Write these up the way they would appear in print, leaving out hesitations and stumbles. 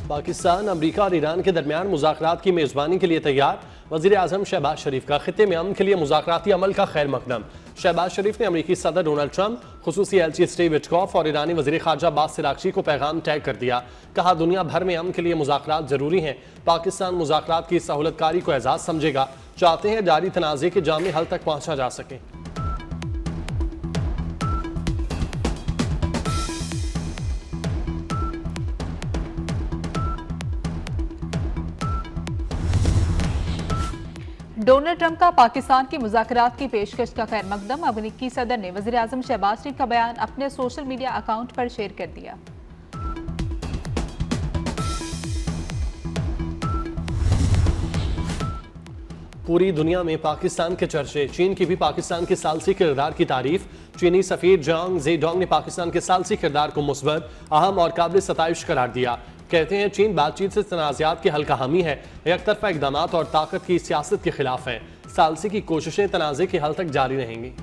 पाकिस्तान, अमरीका और ईरान के दरमियान मुज़ाकरात की मेज़बानी के लिए तैयार। वज़ीर आज़म शहबाज शरीफ का खित्ते में अमन के लिए मुज़ाकराती अमल का खैर मकदम। शहबाज शरीफ ने अमरीकी सदर डोनाल्ड ट्रंप, खुसूसी एलची स्टीव विटकॉफ और ईरानी वज़ीर ख़ारजा अब्बास अराग़ची को पैगाम टैग कर दिया। कहा, दुनिया भर में अमन के लिए मुज़ाकरात ज़रूरी हैं। पाकिस्तान मुज़ाकरात की सहूलतकारी को एजाज़ समझेगा। चाहते हैं जारी तनाज़े के जामी हल तक पहुँचा जा सके। डोनाल्ड ट्रंप का पाकिस्तान की मुज़ाकरात की पेशकश का खैर मकदम। अमरीकी सदर ने वज़ीर आज़म शहबाज शरीफ का बयान अपने सोशल मीडिया अकाउंट पर शेयर कर दिया। पूरी दुनिया में पाकिस्तान के चर्चे। चीन की भी पाकिस्तान के सालसी किरदार की तारीफ। चीनी सफीर जांग ज़ेडोंग ने पाकिस्तान के सालसी किरदार को मुस्बत, अहम और काबिल सताइश करार दिया। कहते हैं चीन बातचीत से तनाज़ात के हल का हामी है, एकतरफा इक़दामात और ताकत की सियासत के खिलाफ है। सालसी की कोशिशें तनाज़े के हल तक जारी रहेंगी।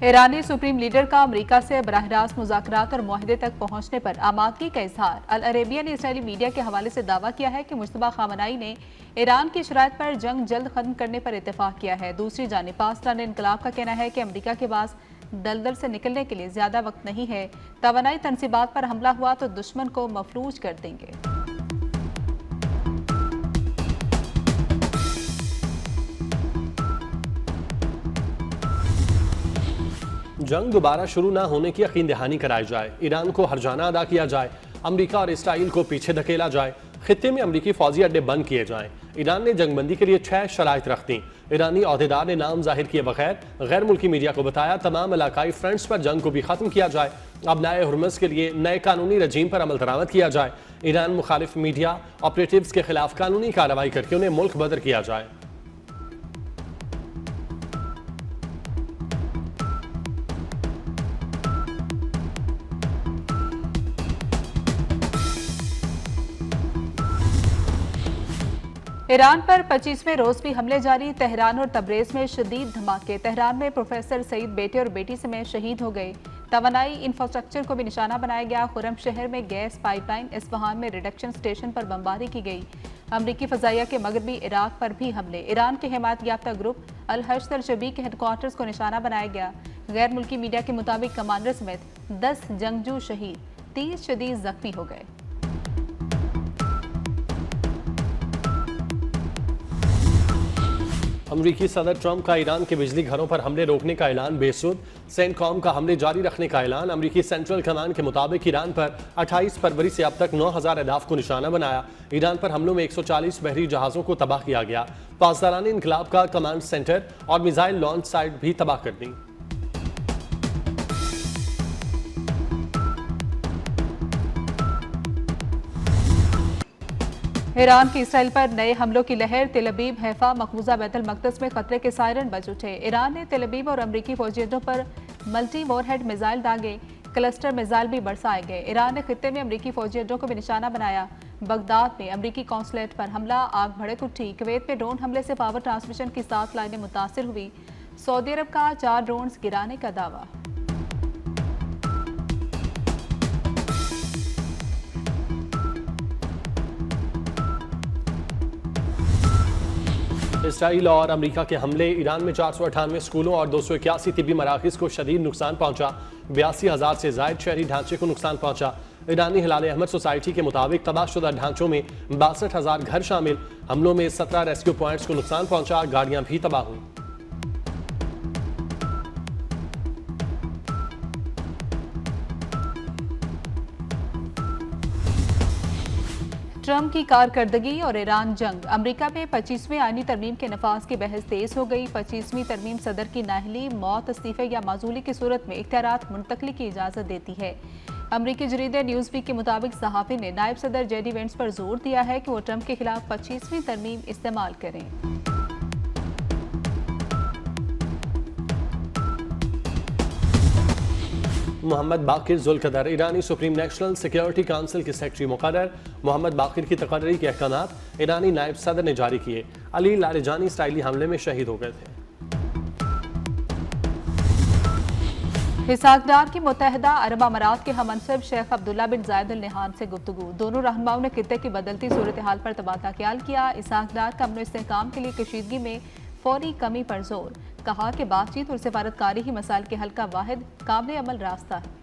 ईरानी सुप्रीम लीडर का अमरीका से बराह रास्त मुज़ाकरात और मुआहदे तक पहुंचने पर आमादगी का इजहार। अल अरेबिया ने इसराइली मीडिया के हवाले से दावा किया है कि मुश्तबा खामनाई ने ईरान की शराइत पर जंग जल्द खत्म करने पर इत्तेफाक किया है। दूसरी जानिब पाकिस्तान इनकलाब का कहना है कि अमरीका के पास दलदल से निकलने के लिए ज्यादा वक्त नहीं है। तवानाई तनसीबात पर हमला हुआ तो दुश्मन को मफलूज कर देंगे। जंग दोबारा शुरू न होने की यकीन दहानी कराई जाए। ईरान को हर्जाना अदा किया जाए। अमरीका और इसराइल को पीछे धकेला जाए। खित्ते में अमरीकी फौजी अड्डे बंद किए जाएं। ईरान ने जंगबंदी के लिए 6 शराइत रख दी। ईरानी अहदेदार ने नाम जाहिर किए बगैर गैर मुल्की मीडिया को बताया, तमाम इलाकाई फ्रंट्स पर जंग को भी खत्म किया जाए। अब नए हुर्मस के लिए नए कानूनी रजीम पर अमल दरामद किया जाए। ईरान मुखालिफ मीडिया ऑपरेटिव्स के खिलाफ कानूनी कार्रवाई करके उन्हें मुल्क बदर किया जाए। ईरान पर 25वें रोज भी हमले जारी। तेहरान और तबरेज में शदीद धमाके। तेहरान में प्रोफेसर सईद बेटे और बेटी समेत शहीद हो गए। तवानाई इंफ्रास्ट्रक्चर को भी निशाना बनाया गया। खुरम शहर में गैस पाइपलाइन, इस्फहान में रिडक्शन स्टेशन पर बमबारी की गई। अमरीकी फजाइया के मगरबी इराक पर भी हमले। ईरान के हिमायत याफ्ता ग्रुप अल हश्द अल शबी के हेडक्वार्टर्स को निशाना बनाया गया। गैर मुल्की मीडिया के मुताबिक कमांडर समेत 10 जंगजू शहीद, 30 शदीद जख्मी हो गए। अमरीकी सदर ट्रंप का ईरान के बिजली घरों पर हमले रोकने का ऐलान बेसुध। सेंटकॉम का हमले जारी रखने का ऐलान। अमरीकी सेंट्रल कमांड के मुताबिक ईरान पर 28 फरवरी से अब तक 9000 अहदाफ को निशाना बनाया। ईरान पर हमलों में 140 बहरी जहाज़ों को तबाह किया गया। पासदारानी इनकलाब का कमांड सेंटर और मिसाइल लॉन्च साइट भी तबाह कर दी। ईरान की इसराइल पर नए हमलों की लहर। तेल अवीव, हैफा, मकबूजा बैतुल मक़दस में खतरे के सायरन बज उठे। ईरान ने तेल अवीव और अमरीकी फौजी अड्डों पर मल्टी वॉरहेड मिसाइल दागे। क्लस्टर मिसाइल भी बरसाए गए। ईरान ने खित्ते में अमरीकी फौजी अड्डों को भी निशाना बनाया। बगदाद में अमरीकी कौंसलेट पर हमला, आग भड़क उठी। कुवैत में ड्रोन हमले से पावर ट्रांसमिशन की 7 लाइनें मुतासिर हुई। सऊदी अरब का 4 ड्रोन्स गिराने का दावा। इसराइल और अमरीका के हमले। ईरान में 498 स्कूलों और 281 तिब्बी मराकज़ को शदीद नुकसान पहुंचा। 82,000 से ज़ायद शहरी ढांचे को नुकसान पहुंचा। ईरानी हिलाल अहमद सोसाइटी के मुताबिक तबाहशुदा ढांचों में 62,000 घर शामिल। हमलों में 17 रेस्क्यू पॉइंट्स को नुकसान पहुंचा। गाड़ियां भी तबाह हुई। ट्रंप की कारकर्दगी और ईरान जंग। अमरीका में 25वें आईनी तरमीम के नफाज की बहस तेज हो गई। 25वीं तरमीम सदर की नाहली, मौत, इस्तीफे या माजूली की सूरत में इख्तियारात मुंतकली की इजाज़त देती है। अमरीकी जरीदे न्यूज़वीक के मुताबिक सहाफ़ी ने नायब सदर जेडी वेंस पर जोर दिया है कि वो ट्रंप के खिलाफ 25वीं तरमीम इस्तेमाल करें। मोहम्मद बाकिर जुल्कदर ईरानी सुप्रीम नेशनल सिक्योरिटी काउंसिल के सेक्रेटरी मुकर्रर। मोहम्मद बाकिर की तकर्री के अहकामात ईरानी नायब सदर ने जारी किए। अली लारेजानी इसराइली हमले में शहीद हो गए थे। इसाकदार की मुत्तहदा अरब अमारात के हमनसब शेख अब्दुल्ला बिन जायद अल नहान से गुफ्तगू। दोनों रहनुमाओं ने खित्ते की बदलती सूरत हाल पर तबादला ख्याल किया। इसाकदार का अमन इस्तेहकाम के लिए कशीदगी में फौरी कमी पर जोर। कहा कि बातचीत और सिफारतकारी ही मसाइल के हल का वाहिद काबिल अमल रास्ता है।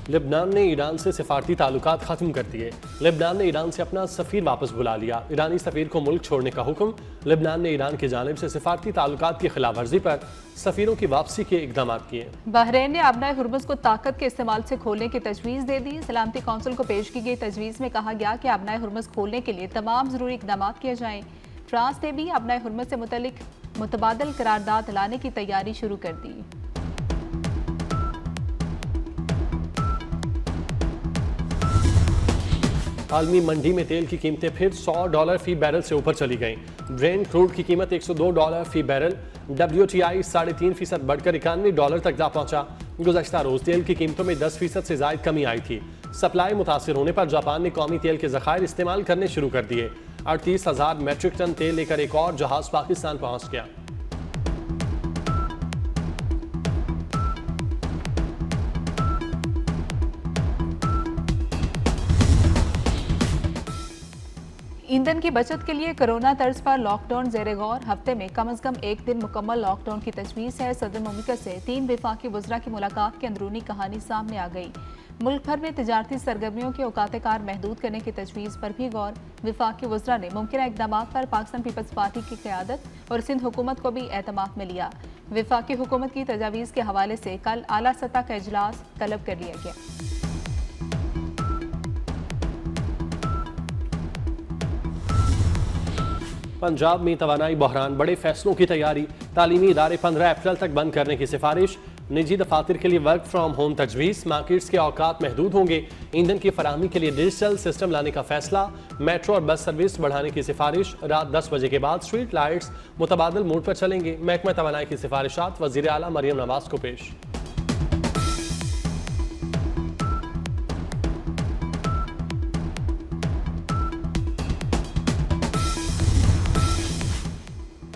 लेबनान ने ईरान से सिफारती ताल्लुकात ख़त्म कर दिए। लेबनान ने ईरान से अपना सफ़ीर वापस बुला लिया। ईरानी सफ़ीर को मुल्क छोड़ने का हुक्म। लेबनान ने ईरान की जानिब से सिफारती ताल्लुकात की खिलाफ वर्जी पर सफ़ीरों की वापसी के इकदाम किए। बहरीन ने अपना हुर्मुज़ को ताकत के इस्तेमाल से खोलने की तजवीज़ दे दी। सलामती कौंसिल को पेश की गई तजवीज़ में कहा गया कि अपना हुर्मुज़ खोलने के लिए तमाम ज़रूरी इकदाम किए जाएँ। फ्रांस ने भी अपना हुर्मुज़ से मुतल्लिक मुतबादल करारदाद लाने की तैयारी शुरू कर दी। आलमी मंडी में तेल की कीमतें फिर $100 फी बैरल से ऊपर चली गईं। ब्रेंट क्रूड की कीमत $102 फी बैरल, WTI 3.5% बढ़कर $91 तक जा पहुंचा। गुज़श्ता रोज तेल की कीमतों में 10% से ज़ायद कमी आई थी। सप्लाई मुतासिर होने पर जापान ने कौमी तेल के ज़खायर इस्तेमाल करने शुरू कर दिए। 38,000 मेट्रिक टन तेल लेकर एक और जहाज पाकिस्तान पहुंच गया। ईंधन की बचत के लिए कोरोना तर्ज पर लॉकडाउन ज़ेरे गौर। हफ्ते में कम अज़ कम एक दिन मुकम्मल लॉकडाउन की तजवीज़ है। सदर मुमलिकत से 3 वफाकी वज़रा की मुलाकात की अंदरूनी कहानी सामने आ गई। मुल्क भर में तिजारती सरगर्मियों के औकात कार महदूद करने की तजवीज़ पर भी गौर। वफाकी वज़रा ने मुमकिन इक़दाम पर पाकिस्तान पीपल्स पार्टी की क़यादत और सिंध हुकूमत को भी एतमाद में लिया। वफाकी हुकूमत की तजावीज़ के हवाले से कल आला सतह का इजलास तलब कर लिया गया। पंजाब में तवानाई बहरान, बड़े फैसलों की तैयारी। तालीमी इदारे 15 अप्रैल तक बंद करने की सिफारिश। निजी दफातर के लिए वर्क फ्राम होम तजवीज़। मार्केट्स के औकात महदूद होंगे। ईंधन की फराहमी के लिए डिजिटल सिस्टम लाने का फैसला। मेट्रो और बस सर्विस बढ़ाने की सिफारिश। रात 10 बजे के बाद स्ट्रीट लाइट्स मुतबादल मोड पर चलेंगे। महकमा तवानाई की सिफारिशात वज़ीर आला मरियम नवाज को पेश।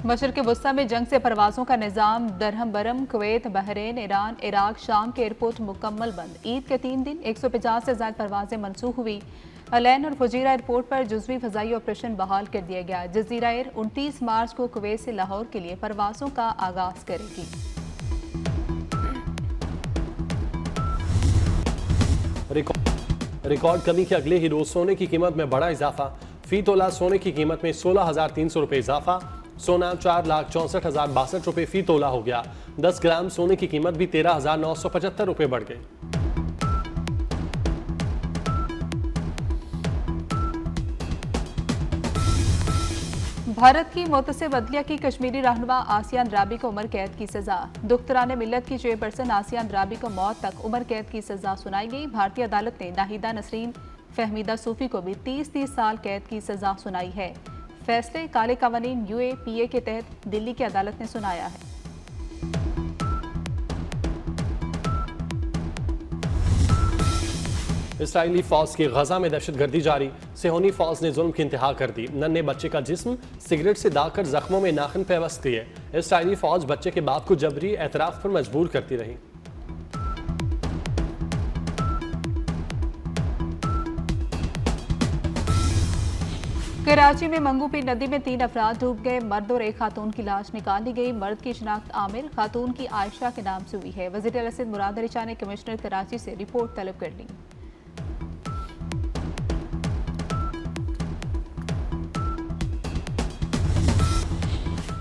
मशरक़ वस्ता में जंग से परवाज़ों का निज़ाम दरहम बरम। कुवैत, बहरीन, ईरान, इराक, शाम के एयरपोर्ट मुकम्मल बंद। ईद के 3 दिन 150 से ज़्यादा परवाज़ें मनसूख हुई। अलैन और फुजीरा एयरपोर्ट पर जुज़वी फ़ज़ाई ऑपरेशन बहाल कर दिया गया। जज़ीरा एयर 29 मार्च को कुवैत से लाहौर के लिए परवाज़ों का आगाज़ करेगी। रिकॉर्ड कमी के अगले ही रोज सोने की कीमत में बड़ा इजाफा। फी तोला सोने की कीमत में 16,300 रुपये इजाफा। सोना 4,64,062 रुपये फी तोला हो गया। 10 ग्राम सोने की कीमत भी 13,975 रुपये बढ़ गई। भारत की मोतसिब अदलिया की कश्मीरी रहनुमा आसिया अंद्राबी को उम्र कैद की सजा। दुख्तरान मिल्लत की चेयरपर्सन आसिया अंद्राबी को मौत तक उम्र कैद की सजा सुनाई गई। भारतीय अदालत ने नाहिदा नसरीन फहमीदा सूफी को भी 30 साल कैद की सजा सुनाई है। फैसले काले कवानीन UAPA के तहत दिल्ली की अदालत ने सुनाया है। इसराइली फौज की गजा में दहशतगर्दी जारी। सेहोनी फौज ने जुल्म की इंतहा कर दी। नन्हे बच्चे का जिस्म सिगरेट से दागकर जख्मों में नाखन पेवस्त किए। इसराइली फौज बच्चे के बाप को जबरी एतराफ पर मजबूर करती रही। कराची में मंगूपी नदी में 3 अफराद डूब गए। मर्द और एक खातून की लाश निकाल ली गई। मर्द की शिनाख्त आमिर, खातून की आयशा के नाम से हुई है। वज़ीर आला सिंध मुराद अली शाह ने कमिश्नर कराची से रिपोर्ट तलब कर ली।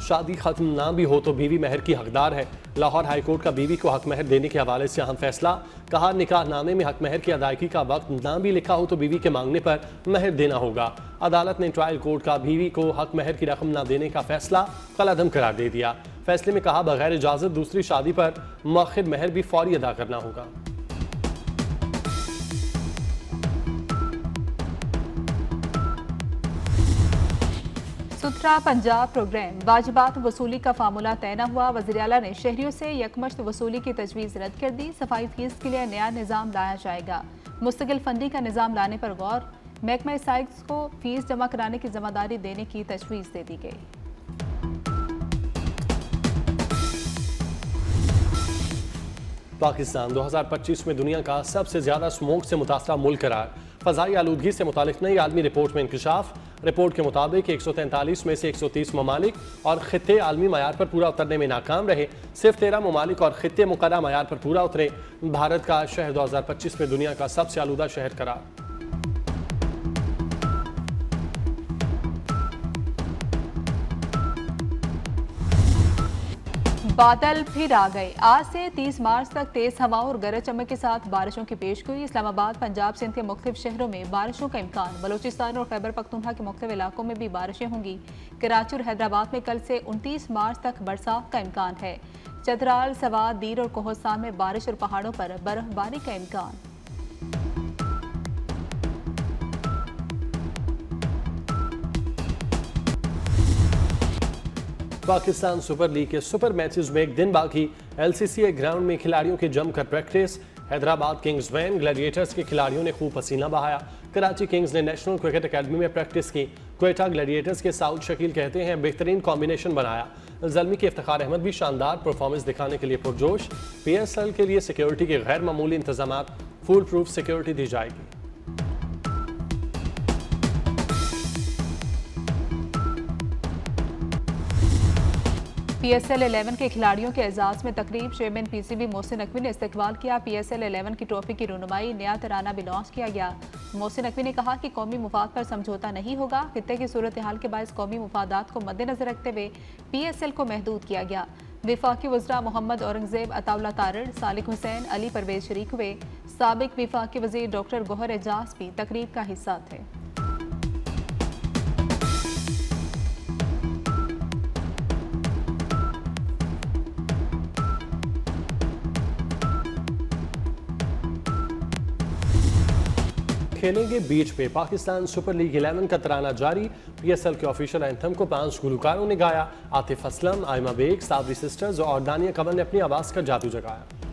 शादी खत्म ना भी हो तो बीवी महर की हकदार है। लाहौर हाईकोर्ट का बीवी को हक महर देने के हवाले से अहम फैसला। कहा, निकाहनामे में हक महर की अदायगी का वक्त ना भी लिखा हो तो बीवी के मांगने पर महर देना होगा। अदालत ने ट्रायल कोर्ट का बीवी को हक महर की रकम न देने का फैसला कलअदम करार दे दिया। फैसले में कहा, बगैर इजाजत दूसरी शादी पर मौखिर महर भी फौरी अदा करना होगा। सुथरा पंजाब प्रोग्राम, वाजिबात वसूली का फार्मूला तय न हुआ। वज़ीर आला ने शहरियों से यकमश्त वसूली की तजवीज़ रद्द कर दी। सफाई फीस के लिए नया निज़ाम लाया जाएगा। मुस्तकिल फंडिंग का निज़ाम लाने पर गौर। महकमा साइक्स को फीस जमा कराने की जिम्मेदारी देने की तजवीज़ दे दी गई। पाकिस्तान 2025 में दुनिया का सबसे ज्यादा स्मोक से मुतासरा मुल्क करार। फ़ज़ाई आलूदगी से मुतालिक नई आलमी रिपोर्ट में इंकशाफ। रिपोर्ट के मुताबिक 143 में से 130 ममालिक और खित्ते आलमी मयार पर पूरा उतरने में नाकाम रहे। सिर्फ 13 ममालिक और खित्ते मुकर्रर मयार पर पूरा उतरे। भारत का शहर 2025 में दुनिया का सबसे आलूदा शहर करार। बादल फिर आ गए। आज से 30 मार्च तक तेज हवाओं और गरज चमक के साथ बारिशों की पेशगोई। इस्लामाबाद, पंजाब, सिंध के मुख्तलिफ शहरों में बारिशों का इम्कान। बलूचिस्तान और खैबर पख्तूनख्वा के मुख्तलिफ इलाकों में भी बारिशें होंगी। कराची और हैदराबाद में कल से 29 मार्च तक बरसात का इम्कान है। चतराल, सवात, दीर और कोहस्तान में बारिश और पहाड़ों पर बर्फबारी का इम्कान। पाकिस्तान सुपर लीग के सुपर मैचेस में एक दिन बाकी। LCCA ग्राउंड में खिलाड़ियों की जमकर प्रैक्टिस। हैदराबाद किंग्स वैन ग्लैडिएटर्स के खिलाड़ियों ने खूब पसीना बहाया। कराची किंग्स ने नेशनल क्रिकेट अकेडमी में प्रैक्टिस की। क्वेटा ग्लैडिएटर्स के साउद शकील कहते हैं बेहतरीन कॉम्बिनेशन बनाया। ज़ल्मी के इफ्तिखार अहमद भी शानदार परफॉर्मेंस दिखाने के लिए पुरजोश। PSL के लिए सिक्योरिटी के गैर मामूली इंतजाम, फुल प्रूफ सिक्योरिटी दी जाएगी। PSL 11 के खिलाड़ियों के एजाज में तकरीब। चेयरमैन PCB मोहसिन नकवी ने इस्तकबाल किया। PSL 11 की ट्रॉफी की रुनुमाई, नया तराना भी लॉन्च किया गया। मोहसिन नकवी ने कहा कि कौमी मुफाद पर समझौता नहीं होगा। खित्ते की सूरत हाल के बायस कौमी मुफादात को मद्देनजर रखते हुए PSL को महदूद किया गया। विफाकी वज़रा मोहम्मद औरंगजेब, अताउल्ला तारड़, सालिक हुसैन, अली परवेज शरीक हुए। साबिक विफाकी वज़ीर डॉक्टर गौहर एजाज भी तकरीब का हिस्सा थे। खेलेंगे बीच पे। पाकिस्तान सुपर लीग 11 का तराना जारी। PSL के ऑफिशियल एंथम को 5 गुलकारों ने गाया। आतिफ असलम, आयमा बेग, साबरी सिस्टर्स और दानिया कमल ने अपनी आवाज़ का जादू जगाया।